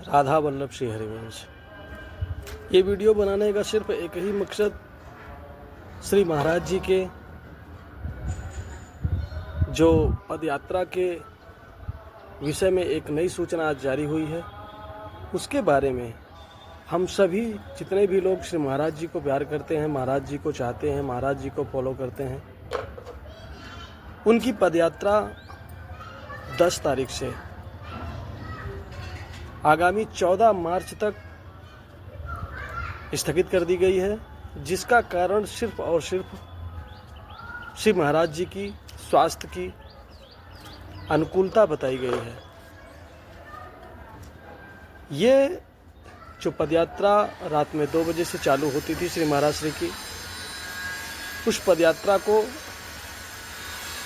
राधा वल्लभ श्री हरिवंश। ये वीडियो बनाने का सिर्फ एक ही मकसद, श्री महाराज जी के जो पदयात्रा के विषय में एक नई सूचना आज जारी हुई है, उसके बारे में हम सभी जितने भी लोग श्री महाराज जी को प्यार करते हैं, महाराज जी को चाहते हैं, महाराज जी को फॉलो करते हैं, उनकी पदयात्रा 10 तारीख से आगामी 14 मार्च तक स्थगित कर दी गई है, जिसका कारण सिर्फ और सिर्फ श्री महाराज जी की स्वास्थ्य की अनुकूलता बताई गई है। ये जो पदयात्रा रात में 2 बजे से चालू होती थी श्री महाराज श्री की, उस पदयात्रा को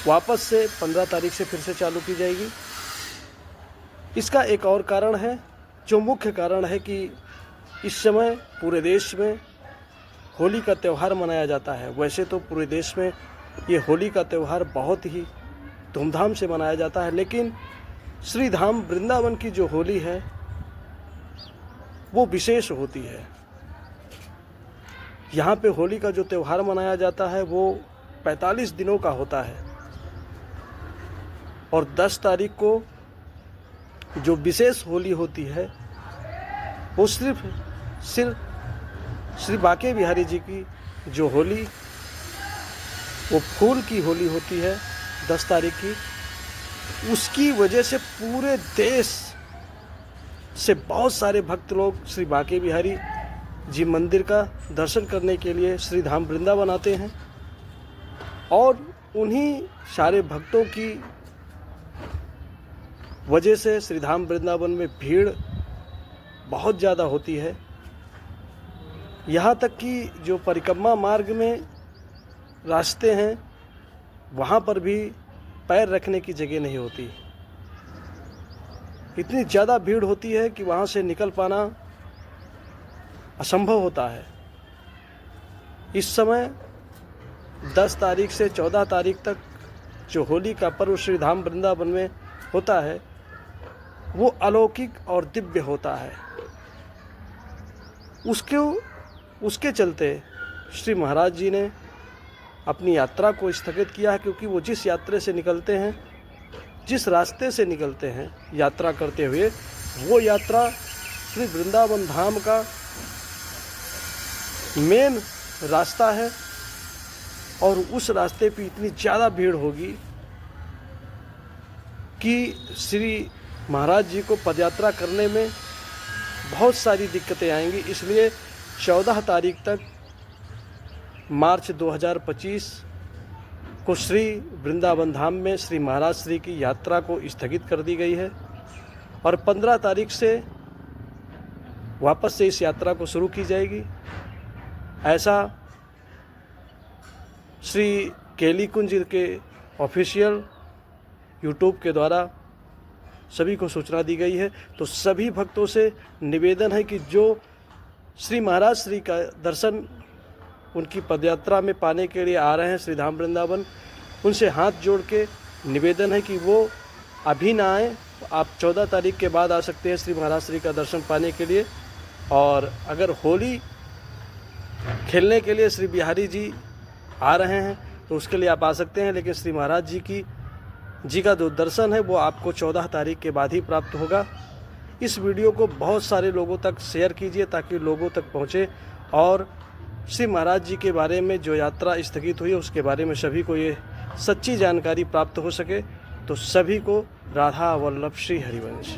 वापस से 15 तारीख से फिर से चालू की जाएगी। इसका एक और कारण है, जो मुख्य कारण है कि इस समय पूरे देश में होली का त्यौहार मनाया जाता है। वैसे तो पूरे देश में ये होली का त्यौहार बहुत ही धूमधाम से मनाया जाता है, लेकिन श्री धाम वृंदावन की जो होली है वो विशेष होती है। यहाँ पे होली का जो त्यौहार मनाया जाता है वो 45 दिनों का होता है, और 10 तारीख को जो विशेष होली होती है वो सिर्फ श्री बांके बिहारी जी की जो होली, वो फूल की होली होती है 10 तारीख की। उसकी वजह से पूरे देश से बहुत सारे भक्त लोग श्री बांके बिहारी जी मंदिर का दर्शन करने के लिए श्री धाम वृंदावन आते हैं, और उन्हीं सारे भक्तों की वजह से श्री धाम वृंदावन में भीड़ बहुत ज़्यादा होती है। यहाँ तक कि जो परिक्रमा मार्ग में रास्ते हैं वहाँ पर भी पैर रखने की जगह नहीं होती। इतनी ज़्यादा भीड़ होती है कि वहाँ से निकल पाना असंभव होता है। इस समय 10 तारीख से 14 तारीख तक जो होली का पर्व श्री धाम वृंदावन में होता है वो अलौकिक और दिव्य होता है। उसके चलते श्री महाराज जी ने अपनी यात्रा को स्थगित किया है, क्योंकि वो जिस यात्रा से निकलते हैं, जिस रास्ते से निकलते हैं यात्रा करते हुए, वो यात्रा श्री वृंदावन धाम का मेन रास्ता है, और उस रास्ते पे इतनी ज़्यादा भीड़ होगी कि श्री महाराज जी को पदयात्रा करने में बहुत सारी दिक्कतें आएंगी। इसलिए 14 तारीख तक मार्च 2025 को श्री वृंदावन धाम में श्री महाराज श्री की यात्रा को स्थगित कर दी गई है, और 15 तारीख से वापस से इस यात्रा को शुरू की जाएगी। ऐसा श्री केली कुंज के ऑफिशियल यूट्यूब के द्वारा सभी को सूचना दी गई है। तो सभी भक्तों से निवेदन है कि जो श्री महाराज श्री का दर्शन उनकी पदयात्रा में पाने के लिए आ रहे हैं श्री धाम वृंदावन, उनसे हाथ जोड़ के निवेदन है कि वो अभी ना आए, आप 14 तारीख के बाद आ सकते हैं श्री महाराज श्री का दर्शन पाने के लिए। और अगर होली खेलने के लिए श्री बिहारी जी आ रहे हैं तो उसके लिए आप आ सकते हैं, लेकिन श्री महाराज जी का जो दर्शन है वो आपको 14 तारीख के बाद ही प्राप्त होगा। इस वीडियो को बहुत सारे लोगों तक शेयर कीजिए ताकि लोगों तक पहुँचे, और श्री महाराज जी के बारे में जो यात्रा स्थगित हुई है उसके बारे में सभी को ये सच्ची जानकारी प्राप्त हो सके। तो सभी को राधा वल्लभ श्री हरिवंश।